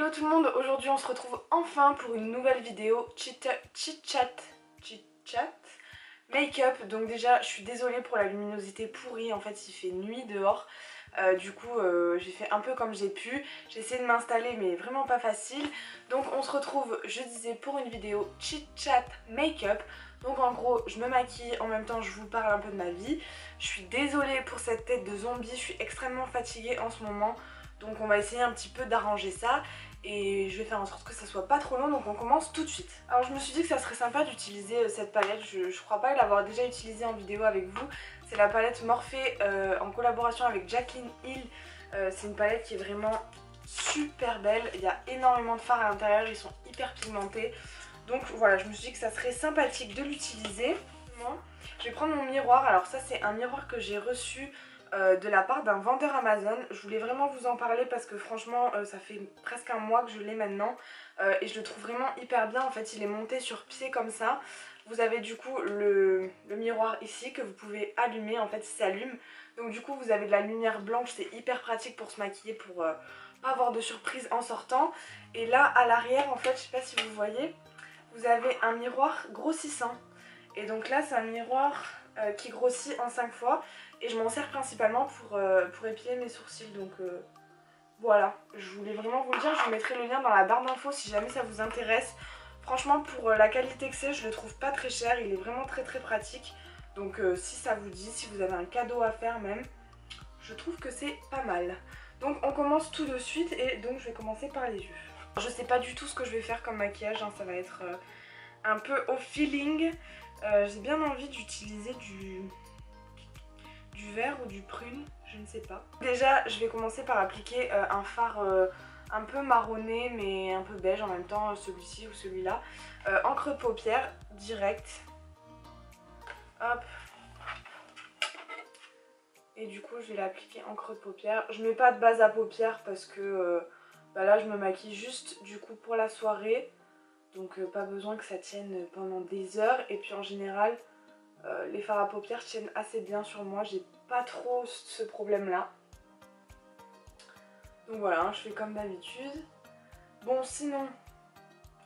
Hello tout le monde, aujourd'hui on se retrouve enfin pour une nouvelle vidéo chit-chat make-up. Donc déjà je suis désolée pour la luminosité pourrie, en fait il fait nuit dehors. Du coup j'ai fait un peu comme j'ai pu, j'ai essayé de m'installer mais vraiment pas facile. Donc on se retrouve, je disais, pour une vidéo chit-chat make-up. Donc en gros je me maquille, en même temps je vous parle un peu de ma vie. Je suis désolée pour cette tête de zombie, je suis extrêmement fatiguée en ce moment. Donc on va essayer un petit peu d'arranger ça et je vais faire en sorte que ça soit pas trop long, donc on commence tout de suite. Alors je me suis dit que ça serait sympa d'utiliser cette palette, je crois pas l'avoir déjà utilisée en vidéo avec vous. C'est la palette Morphe en collaboration avec Jaclyn Hill. C'est une palette qui est vraiment super belle, il y a énormément de fards à l'intérieur, ils sont hyper pigmentés. Donc voilà, je me suis dit que ça serait sympathique de l'utiliser. Je vais prendre mon miroir, alors ça c'est un miroir que j'ai reçu de la part d'un vendeur Amazon. Je voulais vraiment vous en parler parce que franchement ça fait presque un mois que je l'ai maintenant et je le trouve vraiment hyper bien. En fait il est monté sur pied comme ça. Vous avez du coup le miroir ici que vous pouvez allumer, en fait il s'allume. Donc du coup vous avez de la lumière blanche, c'est hyper pratique pour se maquiller, pour pas avoir de surprise en sortant. Et là à l'arrière, en fait je sais pas si vous voyez, vous avez un miroir grossissant. Et donc là c'est un miroir qui grossit en 5 fois. Et je m'en sers principalement pour épiler mes sourcils. Donc voilà, je voulais vraiment vous le dire. Je vous mettrai le lien dans la barre d'infos si jamais ça vous intéresse. Franchement pour la qualité que c'est, je le trouve pas très cher. Il est vraiment très pratique. Donc si ça vous dit, si vous avez un cadeau à faire même, je trouve que c'est pas mal. Donc on commence tout de suite et donc je vais commencer par les yeux. Je sais pas du tout ce que je vais faire comme maquillage, hein. Ça va être un peu au feeling. J'ai bien envie d'utiliser du vert ou du prune, je ne sais pas. Déjà je vais commencer par appliquer un fard un peu marronné mais un peu beige en même temps, celui-ci ou celui-là. Encre de paupière direct. Hop. Et du coup je vais l'appliquer encre de paupière. Je mets pas de base à paupières parce que là je me maquille juste du coup pour la soirée. Donc pas besoin que ça tienne pendant des heures. Et puis en général les fards à paupières tiennent assez bien sur moi, j'ai pas trop ce problème là. Donc voilà, hein, je fais comme d'habitude. Bon sinon,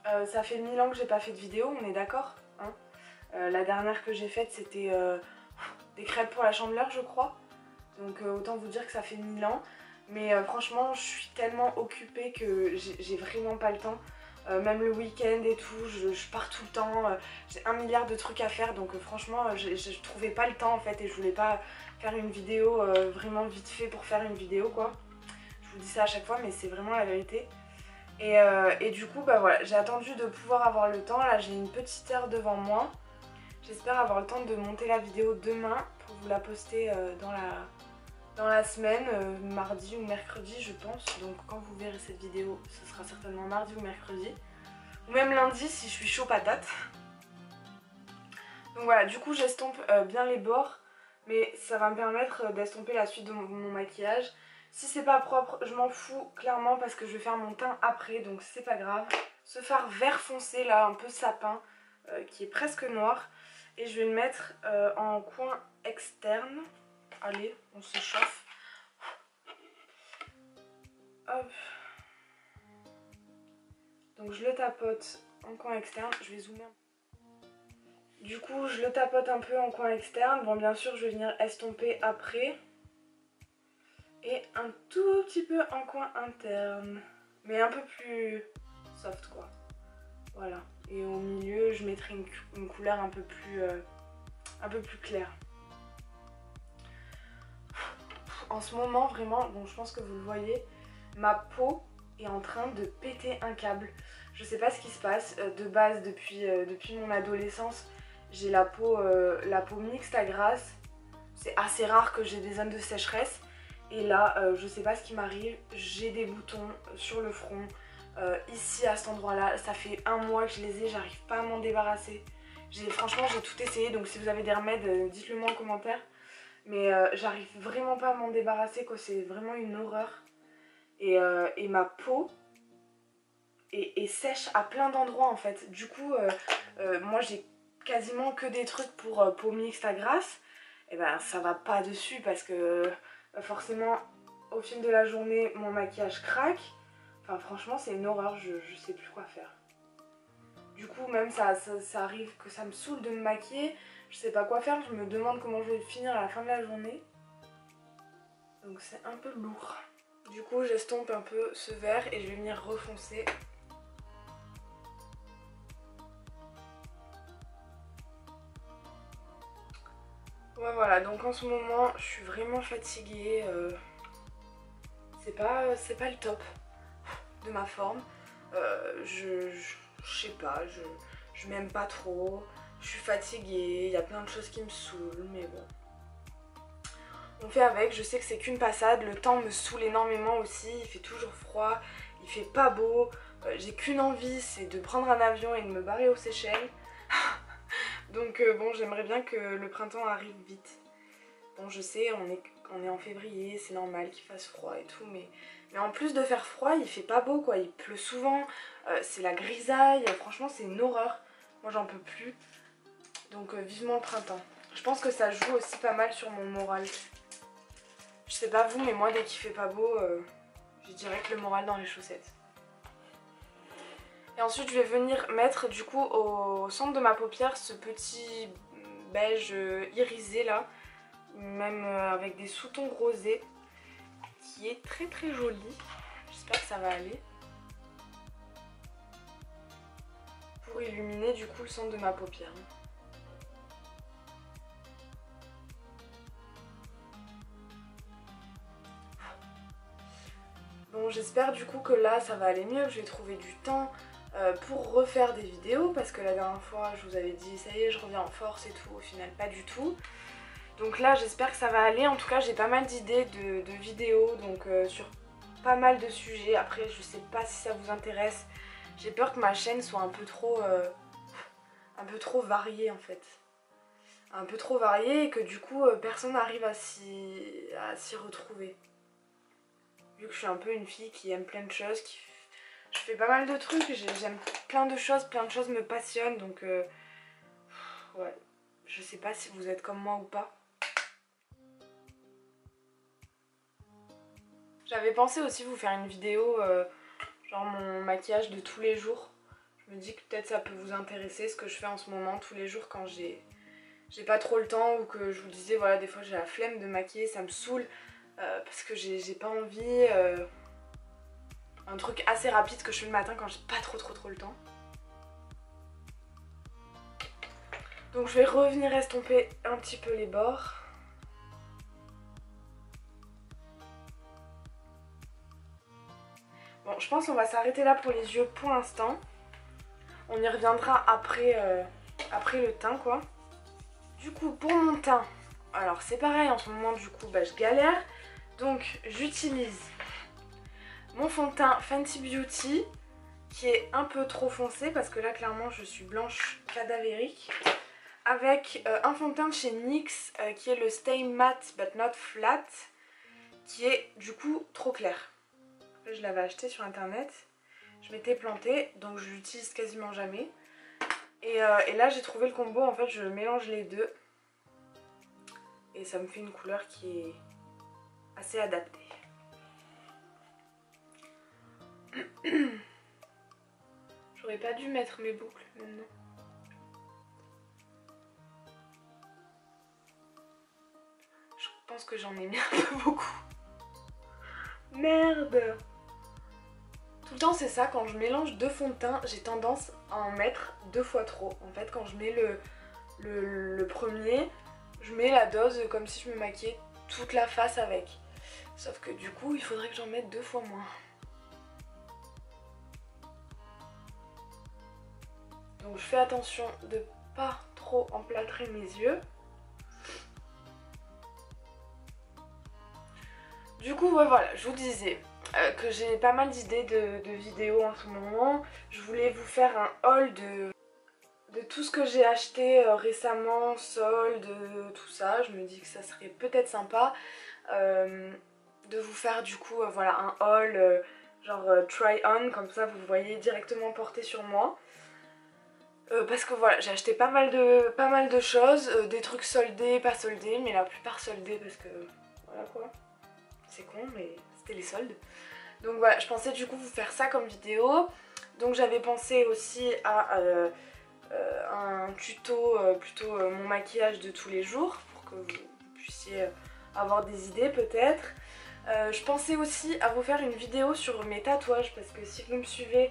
ça fait 1000 ans que j'ai pas fait de vidéo, on est d'accord, hein. La dernière que j'ai faite c'était des crêpes pour la Chandeleur je crois. Donc autant vous dire que ça fait 1000 ans. Mais franchement je suis tellement occupée que j'ai vraiment pas le temps. Même le week-end et tout, je pars tout le temps, j'ai 1 milliard de trucs à faire, donc franchement je trouvais pas le temps en fait et je voulais pas faire une vidéo vraiment vite fait pour faire une vidéo quoi. Je vous dis ça à chaque fois mais c'est vraiment la vérité. Et du coup bah voilà, j'ai attendu de pouvoir avoir le temps, là j'ai une petite heure devant moi. J'espère avoir le temps de monter la vidéo demain pour vous la poster dans la semaine, mardi ou mercredi je pense. Donc quand vous verrez cette vidéo, ce sera certainement mardi ou mercredi. Ou même lundi si je suis chaud patate. Donc voilà, du coup j'estompe bien les bords. Mais ça va me permettre d'estomper la suite de mon maquillage. Si c'est pas propre, je m'en fous clairement parce que je vais faire mon teint après, donc c'est pas grave. Ce fard vert foncé là, un peu sapin, qui est presque noir. Et je vais le mettre en coin externe. Allez, on se chauffe. Hop. Donc je le tapote en coin externe. Je vais zoomer. Du coup, je le tapote un peu en coin externe. Bon, bien sûr, je vais venir estomper après. Et un tout petit peu en coin interne. Mais un peu plus soft, quoi. Voilà. Et au milieu, je mettrai une couleur un peu plus claire. En ce moment vraiment, bon je pense que vous le voyez, ma peau est en train de péter un câble. Je sais pas ce qui se passe, de base depuis mon adolescence, j'ai la peau mixte à grasse. C'est assez rare que j'ai des zones de sécheresse. Et là, je sais pas ce qui m'arrive, j'ai des boutons sur le front, ici à cet endroit là, ça fait un mois que je les ai, j'arrive pas à m'en débarrasser. Franchement j'ai tout essayé, donc si vous avez des remèdes, dites-le moi en commentaire. Mais j'arrive vraiment pas à m'en débarrasser quoi, c'est vraiment une horreur. Et ma peau est sèche à plein d'endroits en fait. Du coup, moi j'ai quasiment que des trucs pour peau mixte à grasse. Et ben ça va pas dessus parce que forcément au fil de la journée mon maquillage craque. Enfin franchement c'est une horreur, je sais plus quoi faire. Du coup même ça arrive que ça me saoule de me maquiller, je sais pas quoi faire, je me demande comment je vais finir à la fin de la journée. Donc c'est un peu lourd. Du coup j'estompe un peu ce vert et je vais venir refoncer. Ouais voilà, donc en ce moment je suis vraiment fatiguée. C'est pas le top de ma forme. Je sais pas, je m'aime pas trop. Je suis fatiguée, il y a plein de choses qui me saoulent, mais bon. On fait avec, je sais que c'est qu'une passade, le temps me saoule énormément aussi, il fait toujours froid, il fait pas beau. J'ai qu'une envie, c'est de prendre un avion et de me barrer aux Seychelles. Donc bon, j'aimerais bien que le printemps arrive vite. Bon, je sais, on est en février, c'est normal qu'il fasse froid et tout, mais en plus de faire froid, il fait pas beau quoi, il pleut souvent, c'est la grisaille, franchement c'est une horreur. Moi j'en peux plus, donc vivement le printemps. Je pense que ça joue aussi pas mal sur mon moral. Je sais pas vous, mais moi dès qu'il fait pas beau, j'ai direct le moral dans les chaussettes. Et ensuite je vais venir mettre du coup au centre de ma paupière ce petit beige irisé là, même avec des sous-tons rosés, qui est très très joli. J'espère que ça va aller. Pour illuminer du coup le centre de ma paupière. Bon, j'espère du coup que là ça va aller mieux, que je vais trouver du temps pour refaire des vidéos, parce que la dernière fois je vous avais dit ça y est je reviens en force et tout, au final pas du tout. Donc là j'espère que ça va aller, en tout cas j'ai pas mal d'idées de vidéos, donc sur pas mal de sujets. Après je sais pas si ça vous intéresse, j'ai peur que ma chaîne soit un peu trop variée en fait. Un peu trop variée et que du coup personne n'arrive à s'y retrouver. Vu que je suis un peu une fille qui aime plein de choses, je fais pas mal de trucs, j'aime plein de choses me passionnent, donc ouais, je sais pas si vous êtes comme moi ou pas. J'avais pensé aussi vous faire une vidéo, genre mon maquillage de tous les jours. Je me dis que peut-être ça peut vous intéresser, ce que je fais en ce moment tous les jours quand j'ai pas trop le temps, ou que je vous disais voilà des fois j'ai la flemme de maquiller, ça me saoule parce que j'ai pas envie. Un truc assez rapide que je fais le matin quand j'ai pas trop le temps. Donc je vais revenir estomper un petit peu les bords. Bon, je pense qu'on va s'arrêter là pour les yeux pour l'instant. On y reviendra après, après le teint quoi. Du coup pour mon teint, alors c'est pareil en ce moment du coup je galère. Donc j'utilise mon fond de teint Fenty Beauty qui est un peu trop foncé parce que là clairement je suis blanche cadavérique. Avec un fond de teint de chez NYX qui est le Stay Matte But Not Flat, qui est du coup trop clair. Là, je l'avais acheté sur internet, je m'étais plantée donc je l'utilise quasiment jamais. Et là j'ai trouvé le combo, en fait je mélange les deux et ça me fait une couleur qui est assez adaptée. J'aurais pas dû mettre mes boucles maintenant. Je pense que j'en ai mis un peu beaucoup. Merde! Tout le temps c'est ça, quand je mélange deux fonds de teint, j'ai tendance à en mettre 2 fois trop. En fait quand je mets le premier, je mets la dose comme si je me maquillais toute la face avec. Sauf que du coup il faudrait que j'en mette 2 fois moins. Donc je fais attention de pas trop emplâtrer mes yeux. Du coup ouais, voilà, je vous disais que j'ai pas mal d'idées de vidéos en ce moment. Je voulais vous faire un haul de tout ce que j'ai acheté récemment, solde, tout ça. Je me dis que ça serait peut-être sympa de vous faire du coup voilà, un haul genre try on, comme ça vous le voyez directement porté sur moi. Parce que voilà, j'ai acheté pas mal de choses, des trucs soldés, pas soldés, mais la plupart soldés parce que voilà quoi. C'est con mais c'était les soldes. Donc voilà, je pensais du coup vous faire ça comme vidéo. Donc j'avais pensé aussi à un tuto, plutôt mon maquillage de tous les jours, pour que vous puissiez avoir des idées peut-être. Je pensais aussi à vous faire une vidéo sur mes tatouages, parce que si vous me suivez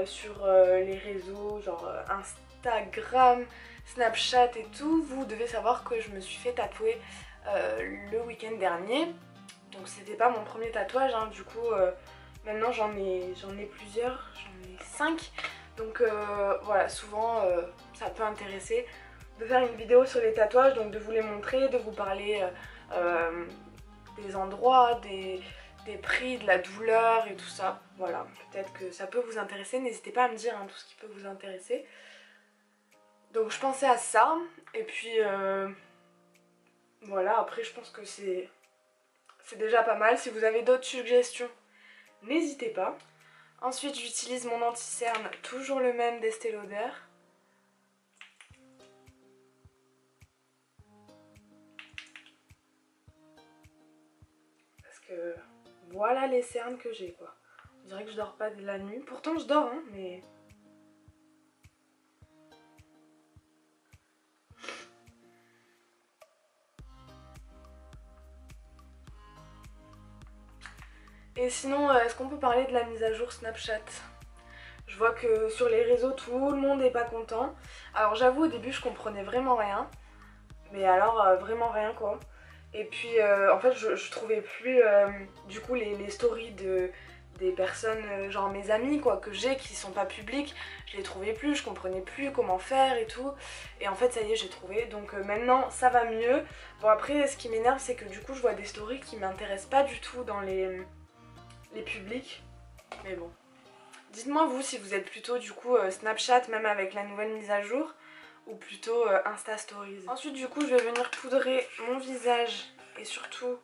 sur les réseaux, genre Instagram, Snapchat et tout, vous devez savoir que je me suis fait tatouer le week-end dernier. Donc c'était pas mon premier tatouage, hein. Du coup maintenant j'en ai plusieurs, j'en ai 5. Donc voilà, souvent ça peut intéresser de faire une vidéo sur les tatouages, donc de vous les montrer, de vous parler des endroits, des prix, de la douleur et tout ça. Voilà, peut-être que ça peut vous intéresser, n'hésitez pas à me dire hein, tout ce qui peut vous intéresser. Donc je pensais à ça, et puis voilà, après je pense que c'est déjà pas mal. Si vous avez d'autres suggestions, n'hésitez pas. Ensuite j'utilise mon anti-cerne, toujours le même d'Estée Lauder. Parce que voilà les cernes que j'ai quoi. On dirait que je dors pas de la nuit. Pourtant je dors hein, mais... Et sinon, est-ce qu'on peut parler de la mise à jour Snapchat? Je vois que sur les réseaux, tout le monde n'est pas content. Alors j'avoue, au début, je comprenais vraiment rien. Mais alors, vraiment rien quoi. Et puis, en fait, je trouvais plus, du coup, les stories des personnes, genre mes amis quoi, que j'ai, qui sont pas publiques. Je les trouvais plus, je comprenais plus comment faire et tout. Et en fait, ça y est, j'ai trouvé. Donc maintenant, ça va mieux. Bon après, ce qui m'énerve, c'est que du coup, je vois des stories qui m'intéressent pas du tout dans les publics, mais bon. Dites-moi vous si vous êtes plutôt du coup Snapchat même avec la nouvelle mise à jour ou plutôt Insta Stories. Ensuite du coup je vais venir poudrer mon visage et surtout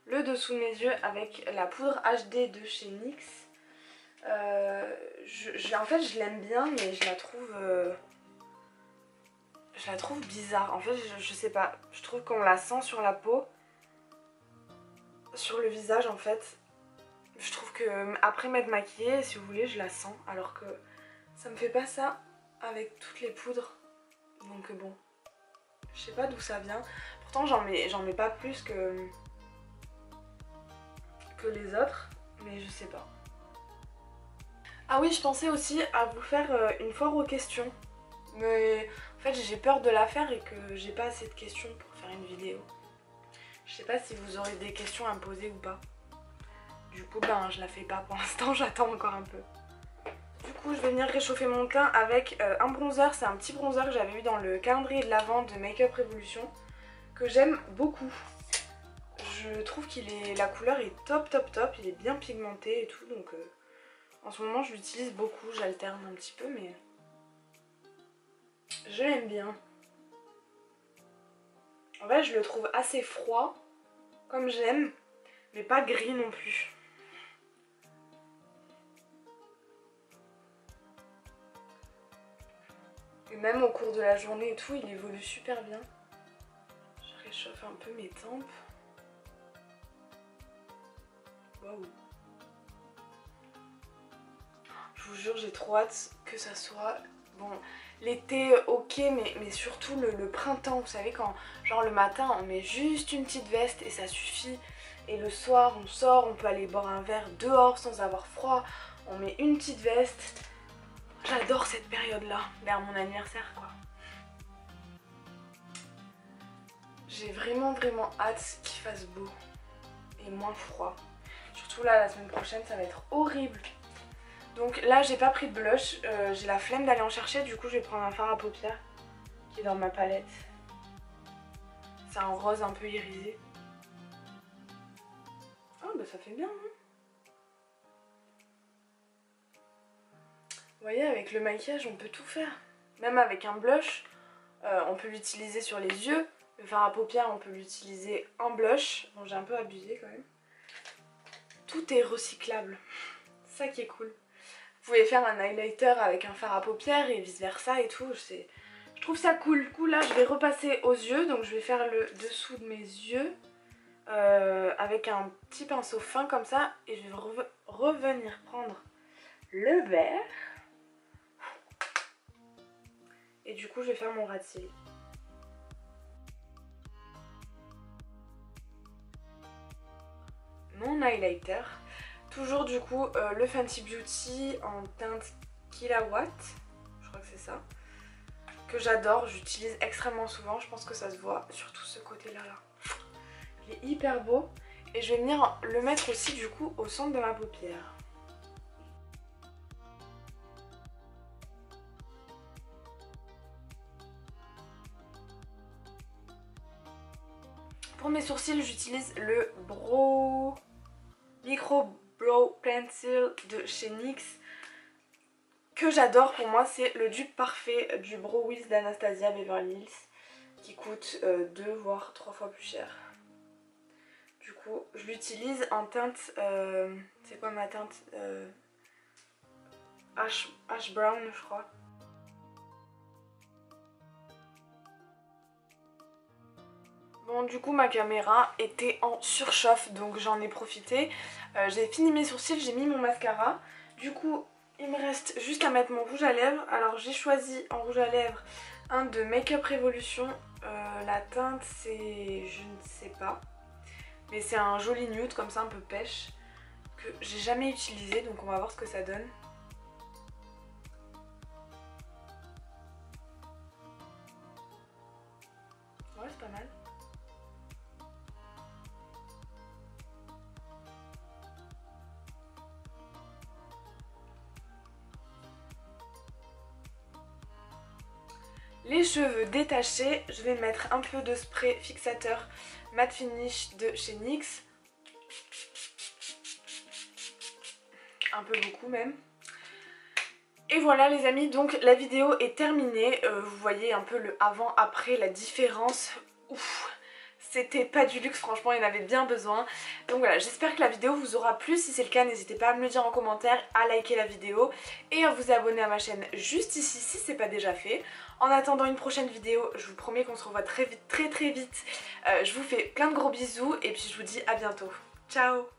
le dessous de mes yeux avec la poudre HD de chez NYX. En fait je l'aime bien mais je la trouve bizarre. En fait je sais pas, je trouve qu'on la sent sur la peau, sur le visage en fait. Je trouve que après m'être maquillée, si vous voulez, je la sens. Alors que ça me fait pas ça avec toutes les poudres. Donc bon, je sais pas d'où ça vient. Pourtant j'en mets pas plus que les autres. Mais je sais pas. Ah oui, je pensais aussi à vous faire une foire aux questions. Mais en fait j'ai peur de la faire et que j'ai pas assez de questions pour faire une vidéo. Je sais pas si vous aurez des questions à me poser ou pas. Du coup ben je la fais pas pour l'instant, j'attends encore un peu. Du coup je vais venir réchauffer mon teint avec un bronzer. C'est un petit bronzer que j'avais eu dans le calendrier de l'Avent de Make Up Revolution, que j'aime beaucoup. Je trouve la couleur est top top top, il est bien pigmenté et tout, donc en ce moment je l'utilise beaucoup, j'alterne un petit peu mais je l'aime bien. En fait je le trouve assez froid, comme j'aime, mais pas gris non plus. Et même au cours de la journée et tout, il évolue super bien. Je réchauffe un peu mes tempes. Waouh. Je vous jure, j'ai trop hâte que ça soit... Bon, l'été, ok, mais surtout le printemps. Vous savez, quand genre le matin, on met juste une petite veste et ça suffit. Et le soir, on sort, on peut aller boire un verre dehors sans avoir froid. On met une petite veste. J'adore cette période-là, vers mon anniversaire, quoi. J'ai vraiment hâte qu'il fasse beau et moins froid. Surtout là, la semaine prochaine, ça va être horrible. Donc là, j'ai pas pris de blush, j'ai la flemme d'aller en chercher, du coup je vais prendre un fard à paupières qui est dans ma palette. C'est un rose un peu irisé. Oh bah ça fait bien, hein. Vous voyez, avec le maquillage, on peut tout faire. Même avec un blush, on peut l'utiliser sur les yeux. Le fard à paupières, on peut l'utiliser en blush. Bon, j'ai un peu abusé quand même. Tout est recyclable. C'est ça qui est cool. Vous pouvez faire un highlighter avec un fard à paupières et vice versa et tout. Je trouve ça cool. Du coup, là, je vais repasser aux yeux. Donc, je vais faire le dessous de mes yeux avec un petit pinceau fin comme ça. Et je vais revenir prendre le verre. Et du coup je vais faire mon ras de cils. Mon highlighter. Toujours du coup le Fenty Beauty en teinte Killawatt. Je crois que c'est ça. Que j'adore, j'utilise extrêmement souvent. Je pense que ça se voit, surtout ce côté-là. Il est hyper beau. Et je vais venir le mettre aussi du coup au centre de ma paupière. Pour mes sourcils, j'utilise le Micro Brow Pencil de chez NYX. Que j'adore, pour moi c'est le dupe parfait du Brow Wiz d'Anastasia Beverly Hills. Qui coûte 2 voire 3 fois plus cher. Du coup, je l'utilise en teinte, c'est quoi ma teinte, Ash Brown je crois. Bon du coup ma caméra était en surchauffe donc j'en ai profité. J'ai fini mes sourcils, j'ai mis mon mascara. Du coup il me reste juste à mettre mon rouge à lèvres. Alors j'ai choisi en rouge à lèvres un de Make Up Revolution. La teinte c'est, je ne sais pas. Mais c'est un joli nude comme ça un peu pêche. Que j'ai jamais utilisé donc on va voir ce que ça donne. Ouais c'est pas mal. Les cheveux détachés, je vais mettre un peu de spray fixateur matte finish de chez NYX. Un peu beaucoup même. Et voilà les amis, donc la vidéo est terminée. Vous voyez un peu le avant-après, la différence. Ouf, c'était pas du luxe, franchement il en avait bien besoin. Donc voilà, j'espère que la vidéo vous aura plu. Si c'est le cas, n'hésitez pas à me le dire en commentaire, à liker la vidéo et à vous abonner à ma chaîne juste ici si c'est pas déjà fait. En attendant une prochaine vidéo, je vous promets qu'on se revoit très vite, très vite. Je vous fais plein de gros bisous et puis je vous dis à bientôt. Ciao!